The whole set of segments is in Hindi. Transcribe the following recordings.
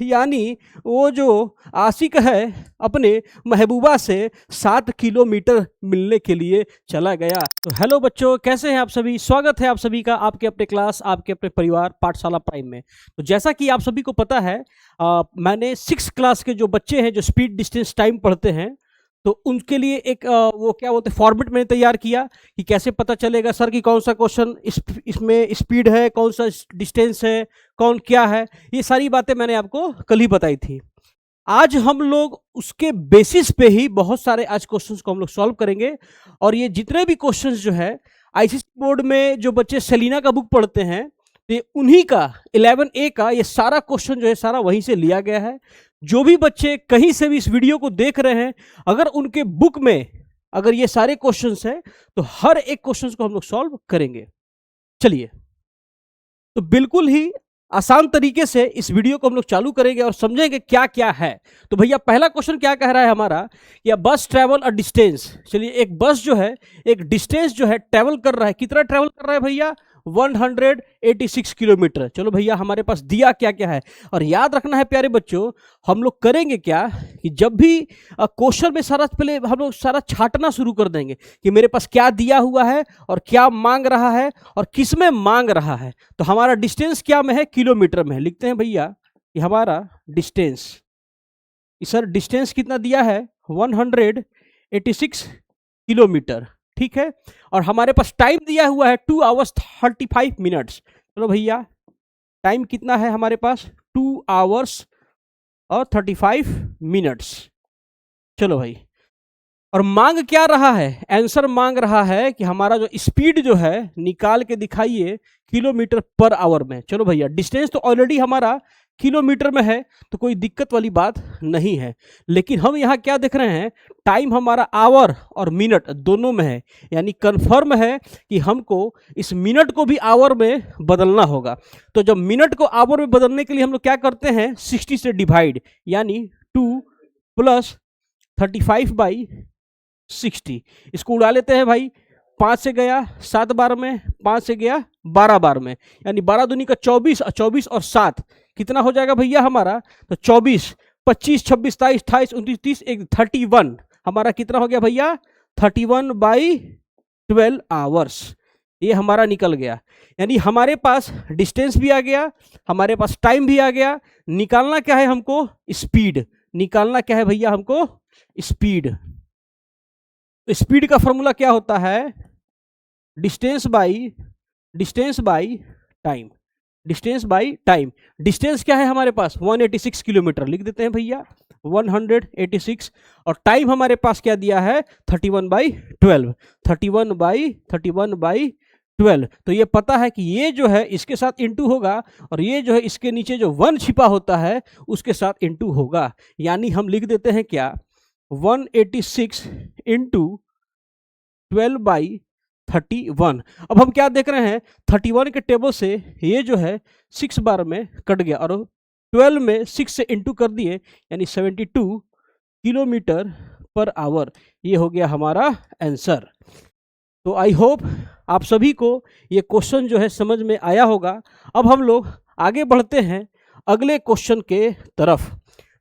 यानी वो जो आशिक है अपने महबूबा से 7 किलोमीटर मिलने के लिए चला गया। तो हेलो बच्चों, कैसे हैं आप सभी? स्वागत है आप सभी का आपके अपने क्लास, आपके अपने परिवार पाठशाला प्राइम में। तो जैसा कि आप सभी को पता है, मैंने 6 क्लास के जो बच्चे हैं जो स्पीड डिस्टेंस टाइम पढ़ते हैं, तो उनके लिए एक वो क्या बोलते हैं फॉर्मेट मैंने तैयार किया कि कैसे पता चलेगा सर कि कौन सा क्वेश्चन इसमें स्पीड है, कौन सा डिस्टेंस है, कौन क्या है। ये सारी बातें मैंने आपको कल ही बताई थी। आज हम लोग उसके बेसिस पे ही बहुत सारे आज क्वेश्चंस को हम लोग सॉल्व करेंगे। और ये जितने भी क्वेश्चंस जो है आईसीएसई बोर्ड में जो बच्चे सेलिना का बुक पढ़ते हैं, तो ये उन्हीं का 11A का ये सारा क्वेश्चन जो है सारा वहीं से लिया गया है। जो भी बच्चे कहीं से भी इस वीडियो को देख रहे हैं, अगर उनके बुक में अगर ये सारे क्वेश्चंस हैं तो हर एक क्वेश्चंस को हम लोग सॉल्व करेंगे। चलिए, तो बिल्कुल ही आसान तरीके से इस वीडियो को हम लोग चालू करेंगे और समझेंगे क्या क्या है। तो भैया पहला क्वेश्चन क्या कह रहा है हमारा, या बस ट्रेवल अ डिस्टेंस। चलिए, एक बस जो है एक डिस्टेंस जो है ट्रेवल कर रहा है, कितना ट्रेवल कर रहा है भैया? 186 किलोमीटर। चलो भैया, हमारे पास दिया क्या क्या है। और याद रखना है प्यारे बच्चों, हम लोग करेंगे क्या कि जब भी क्वेश्चन में सारा पहले हम लोग सारा छाटना शुरू कर देंगे कि मेरे पास क्या दिया हुआ है और क्या मांग रहा है और किस में मांग रहा है। तो हमारा डिस्टेंस क्या में है? किलोमीटर में है। लिखते हैं भैया कि हमारा डिस्टेंस, सर डिस्टेंस कितना दिया है? 186 किलोमीटर। ठीक है, और हमारे पास टाइम दिया हुआ है 2 आवर्स 35 मिनट्स। चलो भैया, टाइम कितना है हमारे पास? 2 आवर्स और 35 मिनट्स। चलो भाई, और मांग क्या रहा है? आंसर मांग रहा है कि हमारा जो स्पीड जो है निकाल के दिखाइए किलोमीटर पर आवर में। चलो भैया, डिस्टेंस तो ऑलरेडी हमारा किलोमीटर में है, तो कोई दिक्कत वाली बात नहीं है। लेकिन हम यहाँ क्या देख रहे हैं, टाइम हमारा आवर और मिनट दोनों में है, यानी कंफर्म है कि हमको इस मिनट को भी आवर में बदलना होगा। तो जब मिनट को आवर में बदलने के लिए हम लोग क्या करते हैं, 60 से डिवाइड, यानी 2 + 35/60। इसको उड़ा लेते हैं भाई, 5 से गया 7 बार में, 5 से गया 12 बार में, यानी 12 दूनी का 24, 24 और 7 कितना हो जाएगा भैया हमारा? तो 24, 25, 26, 27, 28, 29, 30, 31 हमारा कितना हो गया भैया? 31/12 आवर्स। ये हमारा निकल गया। यानी हमारे पास डिस्टेंस भी आ गया, हमारे पास टाइम भी आ गया। निकालना क्या है हमको? स्पीड। निकालना क्या है भैया हमको? स्पीड। तो स्पीड का फॉर्मूला क्या होता है? Distance by time. Distance by time. Distance क्या है हमारे पास? 186 किलोमीटर। लिख देते हैं भैया 186, और टाइम हमारे पास क्या दिया है? 31/12। 31/12। तो ये पता है कि ये जो है इसके साथ इंटू होगा, और ये जो है इसके नीचे जो 1 छिपा होता है उसके साथ इंटू होगा। यानी हम लिख देते हैं क्या? 186 इंटू 12/31। अब हम क्या देख रहे हैं, 31 के टेबल से ये जो है 6 बार में कट गया, और 12 में 6 से इंटू कर दिए, यानी 72 किलोमीटर पर आवर। ये हो गया हमारा आंसर। तो आई होप आप सभी को ये क्वेश्चन जो है समझ में आया होगा। अब हम लोग आगे बढ़ते हैं अगले क्वेश्चन के तरफ।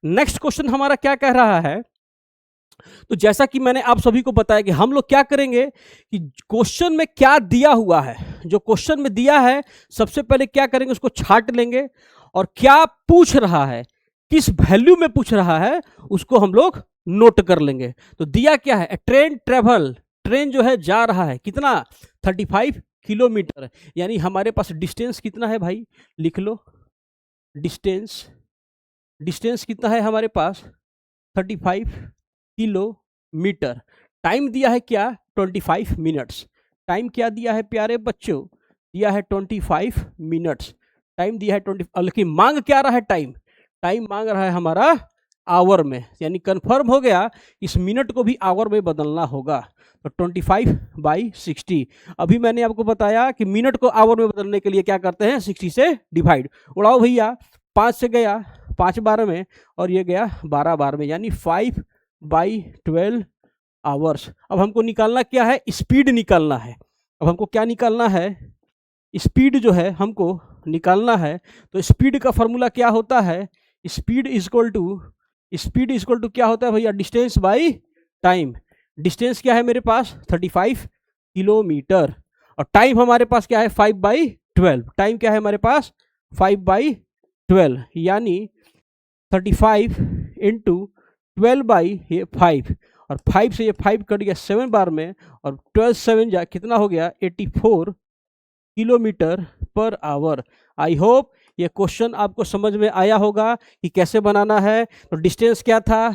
नेक्स्ट क्वेश्चन हमारा क्या कह रहा है, तो जैसा कि मैंने आप सभी को बताया कि हम लोग क्या करेंगे कि क्वेश्चन में क्या दिया हुआ है, जो क्वेश्चन में दिया है सबसे पहले क्या करेंगे, उसको छाट लेंगे, और क्या पूछ रहा है, किस वैल्यू में पूछ रहा है, उसको हम लोग नोट कर लेंगे। तो दिया क्या है? ट्रेन ट्रेवल, ट्रेन जो है जा रहा है कितना? 35 किलोमीटर। यानी हमारे पास डिस्टेंस कितना है भाई? लिख लो, डिस्टेंस कितना है हमारे पास? 35 किलोमीटर। टाइम दिया है क्या? 25 मिनट्स। टाइम क्या दिया है प्यारे बच्चों? दिया है 25 मिनट्स। टाइम दिया है 20, लेकिन मांग क्या रहा है? टाइम मांग रहा है हमारा आवर में, यानी कंफर्म हो गया इस मिनट को भी आवर में बदलना होगा। तो 25/60। अभी मैंने आपको बताया कि मिनट को आवर में बदलने के लिए क्या करते हैं? 60 से डिवाइड। उड़ाओ भैया, 5 से गया 5 बार में, और ये गया 12 बार में, यानी 5/12 आवर्स। अब हमको निकालना क्या है? स्पीड निकालना है। अब हमको क्या निकालना है? स्पीड जो है हमको निकालना है। तो स्पीड का फॉर्मूला क्या होता है? स्पीड इक्वल टू क्या होता है भैया, डिस्टेंस बाई टाइम। डिस्टेंस क्या है मेरे पास 35 किलोमीटर, और टाइम हमारे पास क्या है 5/12। टाइम क्या है हमारे पास 5/12, यानी 35 इंटू 12/5, और 5 से ये 5 कट गया 7 बार में, और 12 7 जा कितना हो गया 84 kilometre per hour. I hope ये क्वेश्चन आपको समझ में आया होगा कि कैसे बनाना है। तो डिस्टेंस क्या था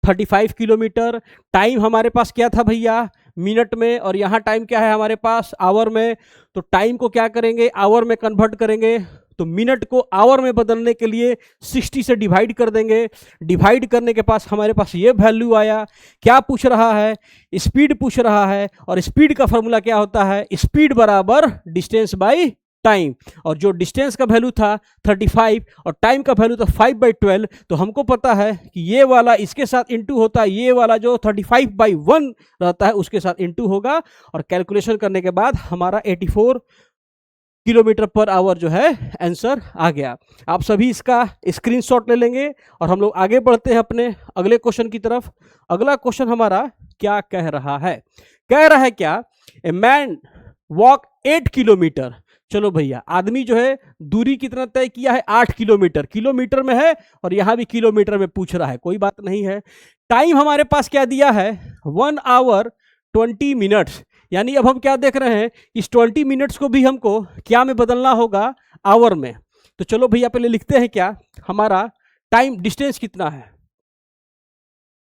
35 किलोमीटर, टाइम हमारे पास क्या था भैया मिनट में, और यहाँ टाइम क्या है हमारे पास आवर में। तो टाइम को क्या करेंगे आवर में कन्वर्ट करेंगे, तो मिनट को आवर में बदलने के लिए 60 से डिवाइड कर देंगे। डिवाइड करने के पास हमारे पास ये वैल्यू आया। क्या पूछ रहा है, स्पीड पूछ रहा है, और स्पीड का फॉर्मूला क्या होता है, स्पीड बराबर डिस्टेंस बाई टाइम। और जो डिस्टेंस का वैल्यू था 35 और टाइम का वैल्यू था 5/12, तो हमको पता है कि ये वाला इसके साथ इंटू होता है, ये वाला जो 35/1 रहता है उसके साथ इंटू होगा, और कैलकुलेशन करने के बाद हमारा 84 किलोमीटर पर आवर जो है आंसर आ गया। आप सभी इसका स्क्रीनशॉट ले लेंगे, और हम लोग आगे बढ़ते हैं अपने अगले क्वेश्चन की तरफ। अगला क्वेश्चन हमारा क्या कह रहा है, कह रहा है क्या, ए मैन वॉक 8 किलोमीटर। चलो भैया, आदमी जो है दूरी कितना तय किया है 8 किलोमीटर, किलोमीटर में है और यहां भी किलोमीटर में पूछ रहा है, कोई बात नहीं है। टाइम हमारे पास क्या दिया है 1 आवर 20 मिनट्स, यानी अब हम क्या देख रहे हैं, इस 20 मिनट्स को भी हमको क्या में बदलना होगा, आवर में। तो चलो भैया पहले लिखते हैं क्या हमारा टाइम, डिस्टेंस कितना है।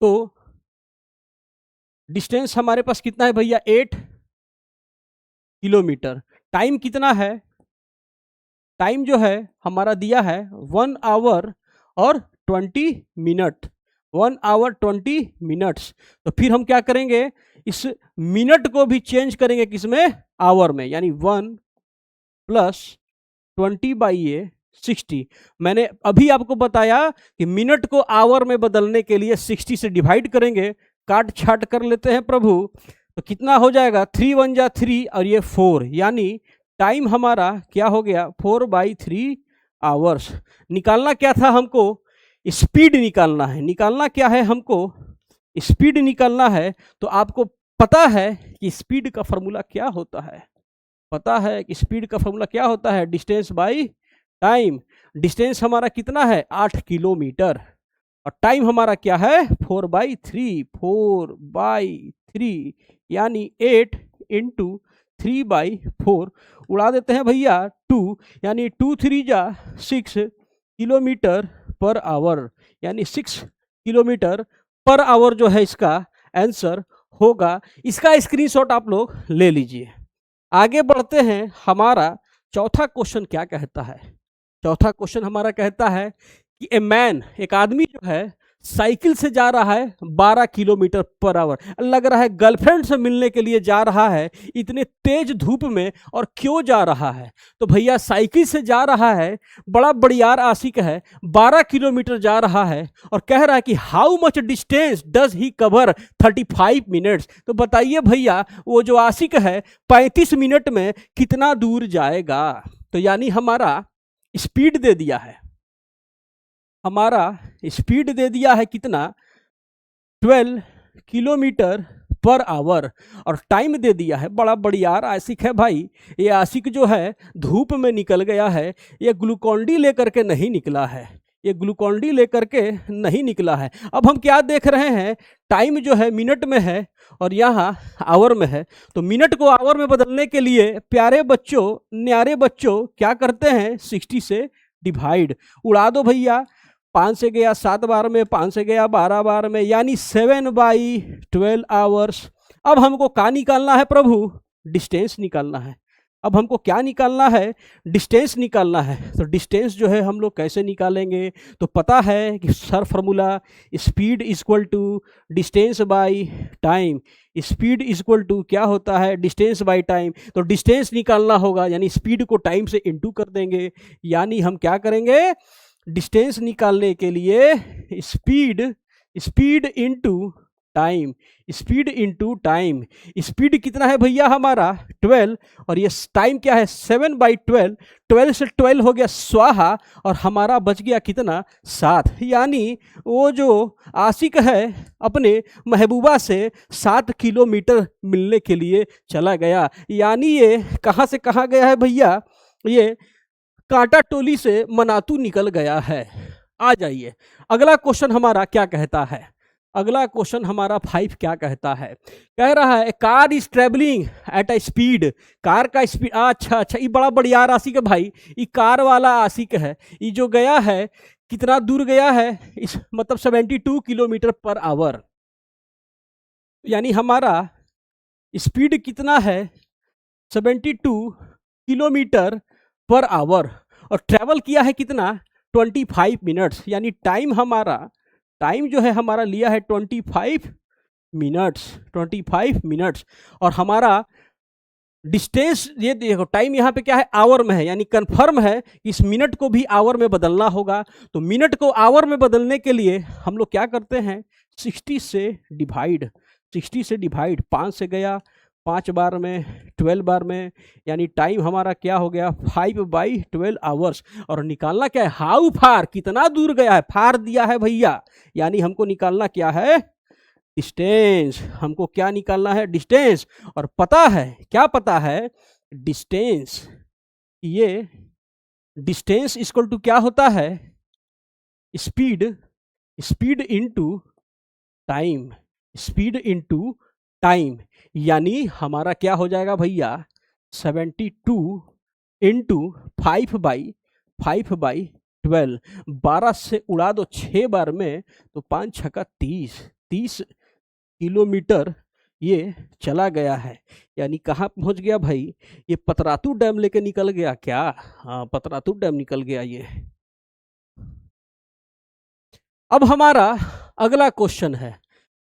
तो डिस्टेंस हमारे पास कितना है भैया 8 किलोमीटर। टाइम कितना है, टाइम जो है हमारा दिया है 1 आवर और 20 मिनट, 1 आवर 20 मिनट्स। तो फिर हम क्या करेंगे, इस मिनट को भी चेंज करेंगे किसमें, आवर में, यानी 1 प्लस 20/60। मैंने अभी आपको बताया कि मिनट को आवर में बदलने के लिए 60 से डिवाइड करेंगे, काट छाट कर लेते हैं प्रभु। तो कितना हो जाएगा 3 1 जा 3 और ये 4, यानी टाइम हमारा क्या हो गया 4/3 आवर्स। निकालना क्या था हमको, स्पीड निकालना है। निकालना क्या है हमको, स्पीड निकालना है। तो आपको पता है कि स्पीड का फॉर्मूला क्या होता है, पता है कि स्पीड का फॉर्मूला क्या होता है, डिस्टेंस बाई टाइम। डिस्टेंस हमारा कितना है 8 किलोमीटर, और टाइम हमारा क्या है 4/3, 4/3 यानी 8 इंटू 3/4, उड़ा देते हैं भैया 2, यानी 2 3 जा 6 किलोमीटर पर आवर, यानी 6 किलोमीटर पर आवर जो है इसका आंसर होगा। इसका स्क्रीनशॉट आप लोग ले लीजिए। आगे बढ़ते हैं, हमारा चौथा क्वेश्चन क्या कहता है। चौथा क्वेश्चन हमारा कहता है कि ए मैन, एक आदमी जो है साइकिल से जा रहा है 12 किलोमीटर पर आवर। लग रहा है गर्लफ्रेंड से मिलने के लिए जा रहा है, इतने तेज धूप में, और क्यों जा रहा है। तो भैया साइकिल से जा रहा है, बड़ा बढ़ियार आशिक है, 12 किलोमीटर जा रहा है, और कह रहा है कि how much distance does he cover 35 minutes. तो बताइए भैया वो जो आशिक है 35 मिनट में कितना दूर जाएगा। तो यानी हमारा स्पीड दे दिया है, हमारा स्पीड दे दिया है कितना 12 किलोमीटर पर आवर, और टाइम दे दिया है, बड़ा बढ़ियार आशिक है भाई। ये आशिक जो है धूप में निकल गया है, ये ग्लूकॉन डी लेकर के नहीं निकला है, ये ग्लूकॉन डी लेकर के नहीं निकला है। अब हम क्या देख रहे हैं, टाइम जो है मिनट में है और यहाँ आवर में है। तो मिनट को आवर में बदलने के लिए प्यारे बच्चों, न्यारे बच्चों, क्या करते हैं 60 से डिवाइड, उड़ा दो भैया। 5 से गया 7 बार में, 5 से गया 12 बार में, यानी 7/12 आवर्स। अब हमको क्या निकालना है प्रभु, डिस्टेंस निकालना है। अब हमको क्या निकालना है, डिस्टेंस निकालना है। तो डिस्टेंस जो है हम लोग कैसे निकालेंगे, तो पता है कि sir formula speed equal to distance by time. Speed equal to क्या होता है, डिस्टेंस बाई टाइम। तो डिस्टेंस निकालना होगा, यानी स्पीड को टाइम से इंटू कर देंगे, यानी हम क्या करेंगे, डिस्टेंस निकालने के लिए speed into time, speed into time. Speed कितना है भैया हमारा 12, और ये टाइम क्या है 7/12। 12 से 12 हो गया स्वाहा, और हमारा बच गया कितना 7। यानी वो जो आशिक है अपने महबूबा से 7 किलोमीटर मिलने के लिए चला गया। यानी ये कहाँ से कहाँ गया है भैया, ये कांटा टोली से मनातू निकल गया है। आ जाइए अगला क्वेश्चन हमारा क्या कहता है। अगला क्वेश्चन हमारा 5 क्या कहता है, कह रहा है car is travelling at a speed. Car का स्पीड, अच्छा, ये बड़ा बढ़िया आशिक है भाई, ये कार वाला आशिक है। ये जो गया है कितना दूर गया है, इस मतलब 72 किलोमीटर पर आवर। यानी हमारा स्पीड कितना है 72 किलोमीटर पर आवर, और ट्रैवल किया है कितना 25 मिनट्स। यानी टाइम जो है हमारा लिया है 25 मिनट्स। और हमारा डिस्टेंस, ये देखो टाइम यहाँ पे क्या है आवर में है, यानी कंफर्म है इस मिनट को भी आवर में बदलना होगा। तो मिनट को आवर में बदलने के लिए हम लोग क्या करते हैं 60 से डिवाइड, 5 से गया 5 बार में 12 बार में, यानी टाइम हमारा क्या हो गया 5/12 आवर्स। और निकालना क्या है हाउ फार, कितना दूर गया है, फार दिया है भैया, यानी हमको निकालना क्या है डिस्टेंस। हमको क्या निकालना है डिस्टेंस। और पता है क्या, पता है डिस्टेंस, ये डिस्टेंस इक्वल टू क्या होता है स्पीड इनटू टाइम, यानी हमारा क्या हो जाएगा भैया 72 इंटू 5/12। 12 से उड़ा दो 6 बार में, तो 5 छक्का 30 किलोमीटर ये चला गया है। यानी कहाँ पहुंच गया भाई, ये पतरातू डैम लेके निकल गया क्या। हाँ, पतरातू डैम निकल गया ये। अब हमारा अगला क्वेश्चन है,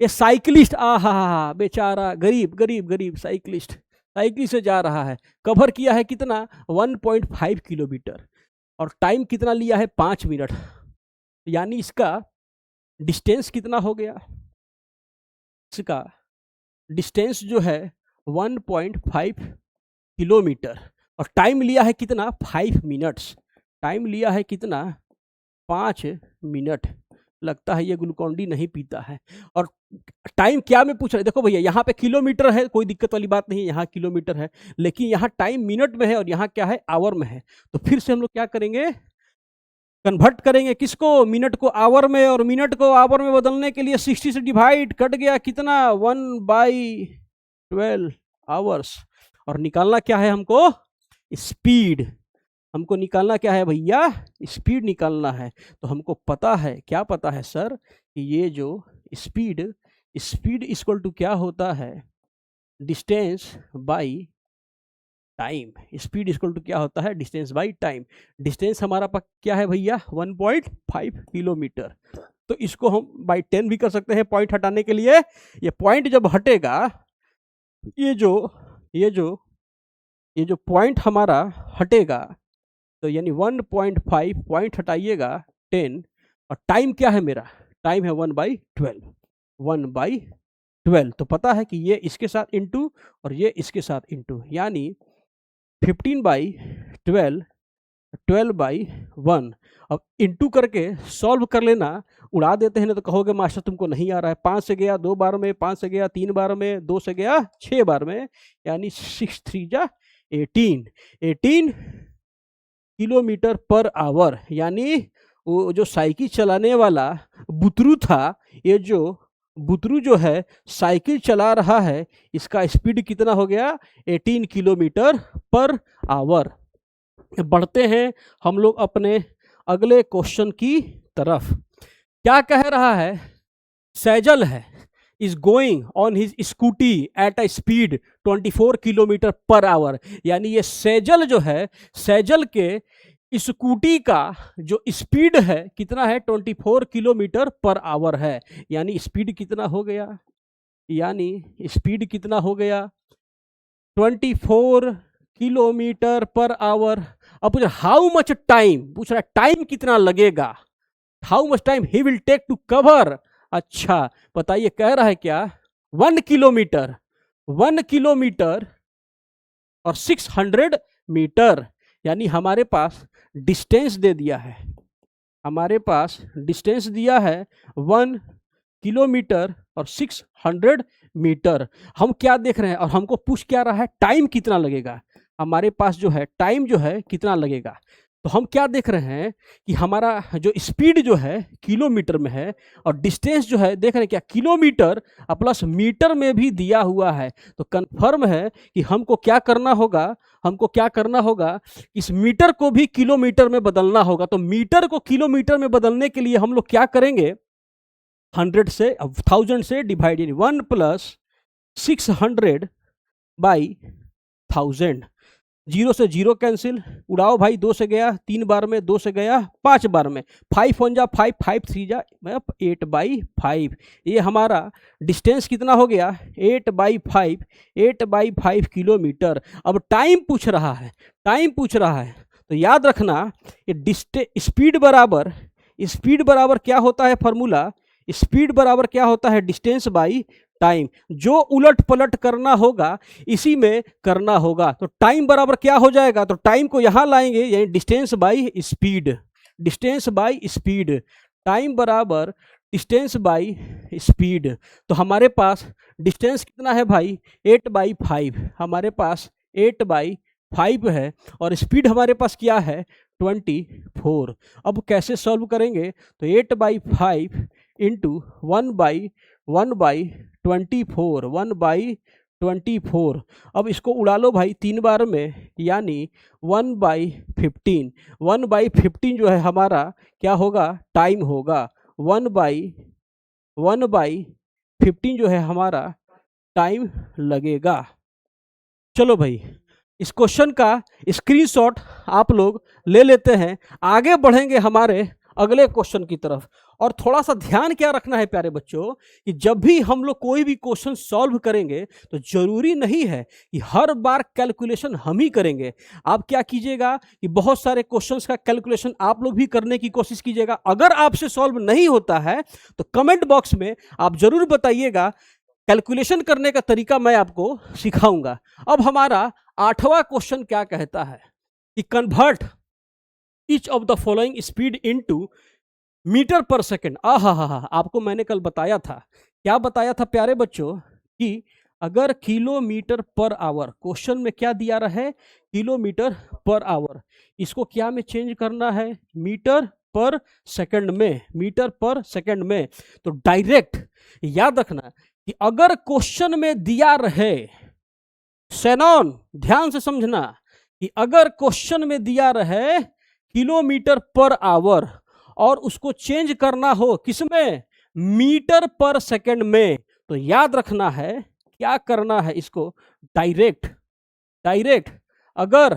ये साइकिलिस्ट, हा बेचारा गरीब साइकिलिस्ट साइकिल से जा रहा है, कवर किया है कितना 1.5 किलोमीटर, और टाइम कितना लिया है 5 मिनट। यानी इसका डिस्टेंस कितना हो गया, इसका डिस्टेंस जो है 1.5 किलोमीटर, और टाइम लिया है कितना 5 मिनट्स। टाइम लिया है कितना 5 मिनट। लगता है ये ग्लूकॉन डी नहीं पीता है। और टाइम क्या में पूछ रहे, देखो भैया यहाँ पे किलोमीटर है, कोई दिक्कत वाली बात नहीं है, यहाँ किलोमीटर है, लेकिन यहाँ टाइम मिनट में है और यहाँ क्या है आवर में है। तो फिर से हम लोग क्या करेंगे कन्वर्ट करेंगे किसको, मिनट को आवर में, और मिनट को आवर में बदलने के लिए 60 से डिवाइड, कट गया कितना 1/12 आवर्स। और निकालना क्या है हमको स्पीड, हमको निकालना क्या है भैया स्पीड निकालना है। तो हमको पता है, क्या पता है सर, कि ये जो स्पीड इक्वल टू क्या होता है distance by time. Speed equal to क्या होता है डिस्टेंस बाई टाइम। डिस्टेंस हमारा क्या है भैया 1.5 किलोमीटर। तो इसको हम बाई 10 भी कर सकते हैं पॉइंट हटाने के लिए। ये पॉइंट जब हटेगा, ये जो पॉइंट हमारा हटेगा, तो यानी 1.5 पॉइंट हटाइएगा 10, और टाइम क्या है मेरा, टाइम है 1/12। तो पता है कि ये इसके साथ इंटू और ये इसके साथ इंटू, यानी 15/12 12/1। अब इंटू करके सॉल्व कर लेना, उड़ा देते हैं ना तो कहोगे मास्टर तुमको नहीं आ रहा है। 5 से गया 2 बार में, 5 से गया 3 बार में, 2 से गया 6 बार में, यानी 6 3 जा 18 किलोमीटर पर आवर। यानी वो जो साइकिल चलाने वाला बुतरू था, ये जो बुतरू जो है साइकिल चला रहा है, इसका स्पीड कितना हो गया 18 किलोमीटर पर आवर। बढ़ते हैं हम लोग अपने अगले क्वेश्चन की तरफ। क्या कह रहा है, सैजल है is going on his scooty at a speed 24 kilometre per hour. यानी ये सैजल जो है, सैजल के स्कूटी का जो स्पीड है कितना है 24 किलोमीटर पर आवर है। यानी स्पीड कितना हो गया, यानी स्पीड कितना हो गया 24 किलोमीटर पर आवर। अब पूछ रहा हाउ मच टाइम, पूछ रहा टाइम कितना लगेगा, how much time he will take to cover अच्छा बताइए, कह रहा है क्या 1 किलोमीटर, 1 किलोमीटर और 600 मीटर, यानी हमारे पास डिस्टेंस दे दिया है, हमारे पास डिस्टेंस दिया है 1 किलोमीटर और 600 मीटर। हम क्या देख रहे हैं और हमको पूछ क्या रहा है, टाइम कितना लगेगा, हमारे पास जो है टाइम जो है कितना लगेगा। तो हम क्या देख रहे हैं कि हमारा जो स्पीड जो है किलोमीटर में है और डिस्टेंस जो है देख रहे हैं क्या किलोमीटर प्लस मीटर में भी दिया हुआ है। तो कंफर्म है कि हमको क्या करना होगा, हमको क्या करना होगा, इस मीटर को भी किलोमीटर में बदलना होगा। तो मीटर को किलोमीटर में बदलने के लिए हम लोग क्या करेंगे, 100 से 1000 से डिवाइड, 1 प्लस 600 बाई 1000, 0 से 0 कैंसिल, उड़ाओ भाई, 2 से गया 3 बार में, 2 से गया 5 बार में, 5 1 जा 5, 5 3 जा 8/5। ये हमारा डिस्टेंस कितना हो गया 8/5, 8/5 किलोमीटर। अब टाइम पूछ रहा है, टाइम पूछ रहा है, तो याद रखना ये स्पीड बराबर क्या होता है, फॉर्मूला स्पीड बराबर क्या होता है, डिस्टेंस बाई टाइम। जो उलट पलट करना होगा इसी में करना होगा। तो टाइम बराबर क्या हो जाएगा, तो टाइम को यहां लाएंगे, यानी distance by speed, distance by speed, time बराबर डिस्टेंस बाई स्पीड। तो हमारे पास डिस्टेंस कितना है भाई 8/5, हमारे पास 8/5 है और स्पीड हमारे पास क्या है 24। अब कैसे सॉल्व करेंगे, तो 8/5 इंटू 1/24, 1/24। अब इसको उड़ा लो भाई 3 बार में, यानी 1/15, 1/15 जो है हमारा क्या होगा, टाइम होगा, 1/15 जो है हमारा टाइम लगेगा। चलो भाई, इस क्वेश्चन का स्क्रीनशॉट आप लोग ले लेते हैं, आगे बढ़ेंगे हमारे अगले क्वेश्चन की तरफ। और थोड़ा सा ध्यान क्या रखना है प्यारे बच्चों, कि जब भी हम लोग कोई भी क्वेश्चन सॉल्व करेंगे तो जरूरी नहीं है कि हर बार कैलकुलेशन हम ही करेंगे। आप क्या कीजिएगा कि बहुत सारे क्वेश्चंस का कैलकुलेशन आप लोग भी करने की कोशिश कीजिएगा। अगर आपसे सॉल्व नहीं होता है तो कमेंट बॉक्स में आप जरूर बताइएगा, कैलकुलेशन करने का तरीका मैं आपको सिखाऊंगा। अब हमारा 8वां क्वेश्चन क्या कहता है कि convert each of the following speed into metre per second. आपको मैंने कल बताया था, क्या बताया था प्यारे बच्चों, कि अगर किलोमीटर पर आवर, क्वेश्चन में क्या दिया रहे किलोमीटर पर आवर, इसको क्या में चेंज करना है मीटर पर सेकंड में, मीटर पर सेकंड में। तो डायरेक्ट याद रखना कि अगर क्वेश्चन में दिया रहे, सेनॉन ध्यान से समझना, कि अगर क्वेश्चन में दिया रहे किलोमीटर पर आवर और उसको चेंज करना हो किसमें, मीटर पर सेकंड में, तो याद रखना है क्या करना है, इसको डायरेक्ट अगर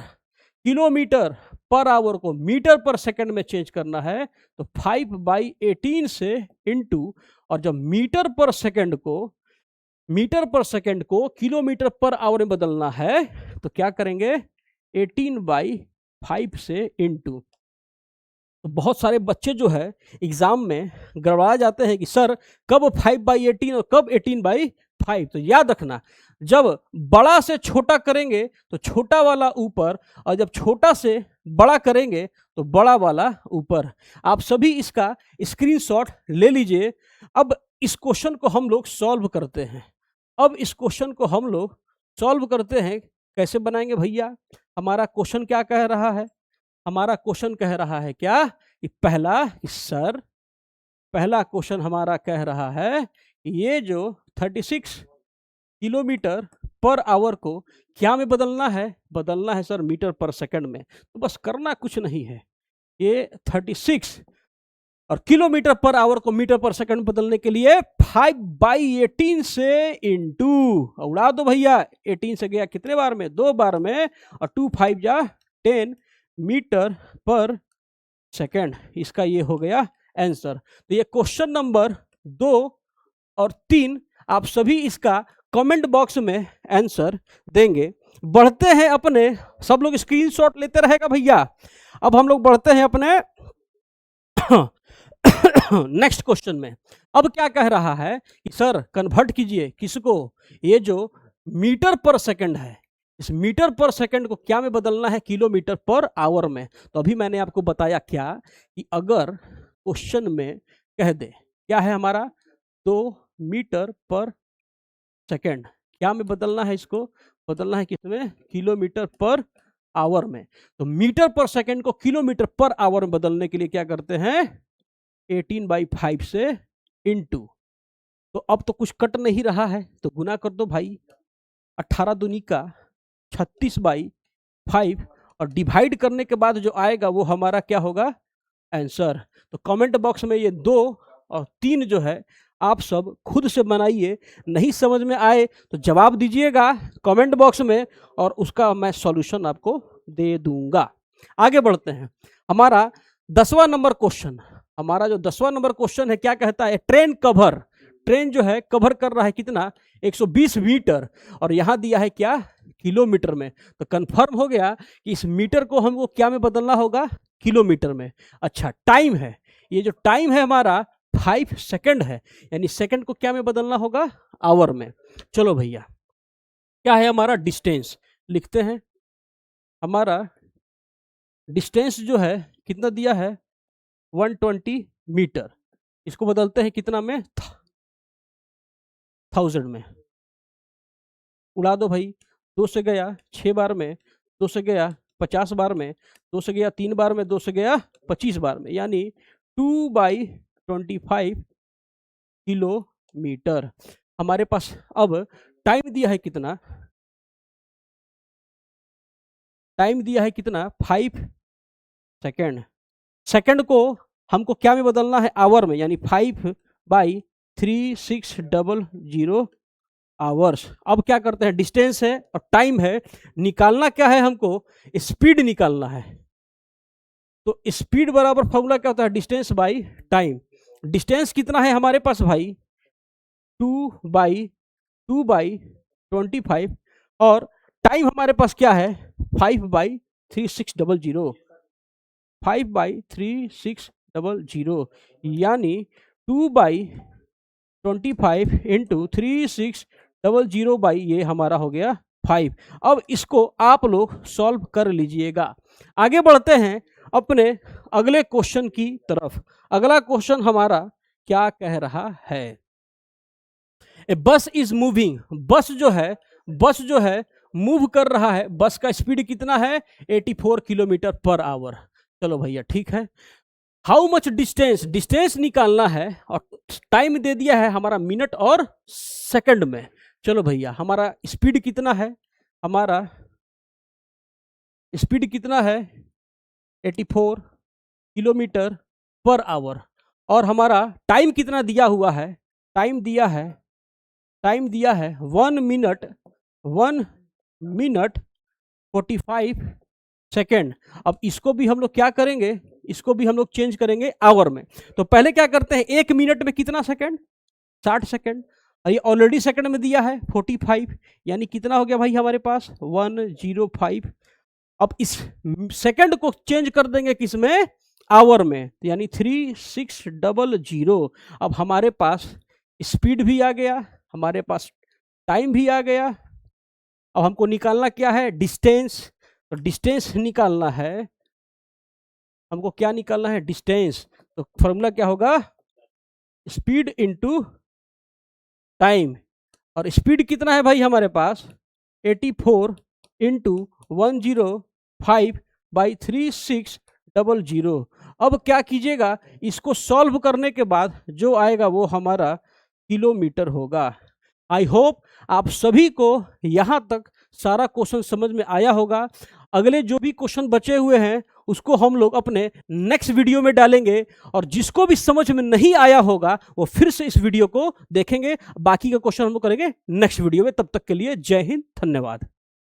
किलोमीटर पर आवर को मीटर पर सेकंड में चेंज करना है तो 5/18 से इंटू, और जब मीटर पर सेकंड को किलोमीटर पर आवर में बदलना है तो क्या करेंगे 18/5 से इंटू। तो बहुत सारे बच्चे जो है एग्जाम में गड़बड़ा जाते हैं कि सर कब 5/18 और कब 18/5। तो याद रखना, जब बड़ा से छोटा करेंगे तो छोटा वाला ऊपर, और जब छोटा से बड़ा करेंगे तो बड़ा वाला ऊपर। आप सभी इसका स्क्रीनशॉट ले लीजिए। अब इस क्वेश्चन को हम लोग सॉल्व करते हैं। कैसे बनाएंगे भैया, हमारा क्वेश्चन क्या कह रहा है, हमारा क्वेश्चन कह रहा है क्या कि पहला क्वेश्चन हमारा कह रहा है कि ये जो 36 किलोमीटर पर आवर को क्या में बदलना है सर मीटर पर सेकंड में। तो बस करना कुछ नहीं है, ये 36 और किलोमीटर पर आवर को मीटर पर सेकंड बदलने के लिए 5/18 से इंटू, उड़ा दो भैया, 18 से गया कितने बार में, 2 बार में, और 2 5 जा 10 मीटर पर सेकंड। इसका ये हो गया आंसर। तो ये क्वेश्चन नंबर 2 और 3 आप सभी इसका कमेंट बॉक्स में आंसर देंगे। बढ़ते हैं अपने, सब लोग स्क्रीनशॉट लेते रहेगा भैया। अब हम लोग बढ़ते हैं अपने नेक्स्ट क्वेश्चन में अब क्या कह रहा है कि सर कन्वर्ट कीजिए किसको, ये जो मीटर पर सेकंड है, इस मीटर पर सेकंड को क्या में बदलना है, किलोमीटर पर आवर में। तो अभी मैंने आपको बताया क्या कि अगर क्वेश्चन में कह दे क्या है हमारा 2 मीटर पर सेकंड, क्या में बदलना है, इसको बदलना है किसमें, किलोमीटर पर आवर में। तो मीटर पर सेकंड को किलोमीटर पर आवर में बदलने के लिए क्या करते हैं, 18/5 से इनटू, तो अब तो कुछ कट नहीं रहा है तो गुना कर दो भाई, 18 दूनी का 36/5 और डिवाइड करने के बाद जो आएगा वो हमारा क्या होगा, आंसर। तो कमेंट बॉक्स में ये 2 और 3 जो है आप सब खुद से बनाइए, नहीं समझ में आए तो जवाब दीजिएगा कमेंट बॉक्स में और उसका मैं सॉल्यूशन आपको दे दूंगा। आगे बढ़ते हैं, हमारा 10वां नंबर क्वेश्चन, हमारा जो 10वां नंबर क्वेश्चन है क्या कहता है, ट्रेन कवर, ट्रेन जो है कवर कर रहा है कितना, 120 मीटर और यहां दिया है क्या, किलोमीटर में। तो कंफर्म हो गया कि इस मीटर को हमको क्या में बदलना होगा, किलोमीटर में। अच्छा टाइम है, ये जो टाइम है हमारा 5 सेकंड है, यानी सेकंड को क्या में बदलना होगा, आवर में। चलो भैया क्या है हमारा डिस्टेंस, लिखते हैं। हमारा डिस्टेंस जो है कितना दिया है, 120 मीटर, इसको बदलते हैं कितना में, 1000 में। उड़ा दो भाई, 2 से गया 6 बार में, 2 से गया 50 बार में, 2 से गया 3 बार में, 2 से गया 25 बार में, यानी 2/25 किलोमीटर। हमारे पास अब टाइम दिया है कितना, टाइम दिया है कितना, 5 सेकेंड। सेकेंड को हमको क्या में बदलना है, आवर में, यानी 5/3600 आवर्स। अब क्या करते हैं, डिस्टेंस है और टाइम है, निकालना क्या है हमको, स्पीड निकालना है। तो स्पीड बराबर फॉर्मूला क्या होता है, डिस्टेंस बाई टाइम। डिस्टेंस कितना है हमारे पास भाई, 2/25 और टाइम हमारे पास क्या है, 5/3600, 5/3600 यानी 2/25 इंटू 3600 बाई ये हमारा हो गया 5। अब इसको आप लोग सॉल्व कर लीजिएगा। आगे बढ़ते हैं अपने अगले क्वेश्चन की तरफ। अगला क्वेश्चन हमारा क्या कह रहा है, ए बस इज मूविंग, बस जो है मूव कर रहा है, बस का स्पीड कितना है, 84 किलोमीटर पर आवर। चलो भैया ठीक है, हाउ मच डिस्टेंस, डिस्टेंस निकालना है और टाइम दे दिया है हमारा मिनट और सेकंड में। चलो भैया हमारा स्पीड कितना है, हमारा स्पीड कितना है, 84 किलोमीटर पर आवर और हमारा टाइम कितना दिया हुआ है, टाइम दिया है 1 मिनट 45 सेकेंड। अब इसको भी हम लोग क्या करेंगे, इसको भी हम लोग चेंज करेंगे आवर में। तो पहले क्या करते हैं, 1 मिनट में कितना सेकेंड, 60 सेकेंड, और ये ऑलरेडी सेकंड में दिया है 45, यानी कितना हो गया भाई हमारे पास 105। अब इस सेकंड को चेंज कर देंगे किसमें, आवर में, यानी 3600। अब हमारे पास स्पीड भी आ गया, हमारे पास टाइम भी आ गया। अब हमको निकालना क्या है, डिस्टेंस। तो डिस्टेंस निकालना है हमको, क्या निकालना है, डिस्टेंस। तो फॉर्मूला क्या होगा, स्पीड इनटू टाइम। और स्पीड कितना है भाई हमारे पास, 84 इंटू 105/3600। अब क्या कीजिएगा, इसको सॉल्व करने के बाद जो आएगा वो हमारा किलोमीटर होगा। आई होप आप सभी को यहाँ तक सारा क्वेश्चन समझ में आया होगा। अगले जो भी क्वेश्चन बचे हुए हैं उसको हम लोग अपने नेक्स्ट वीडियो में डालेंगे, और जिसको भी समझ में नहीं आया होगा वो फिर से इस वीडियो को देखेंगे। बाकी का क्वेश्चन हम लोग करेंगे नेक्स्ट वीडियो में। तब तक के लिए जय हिंद, धन्यवाद।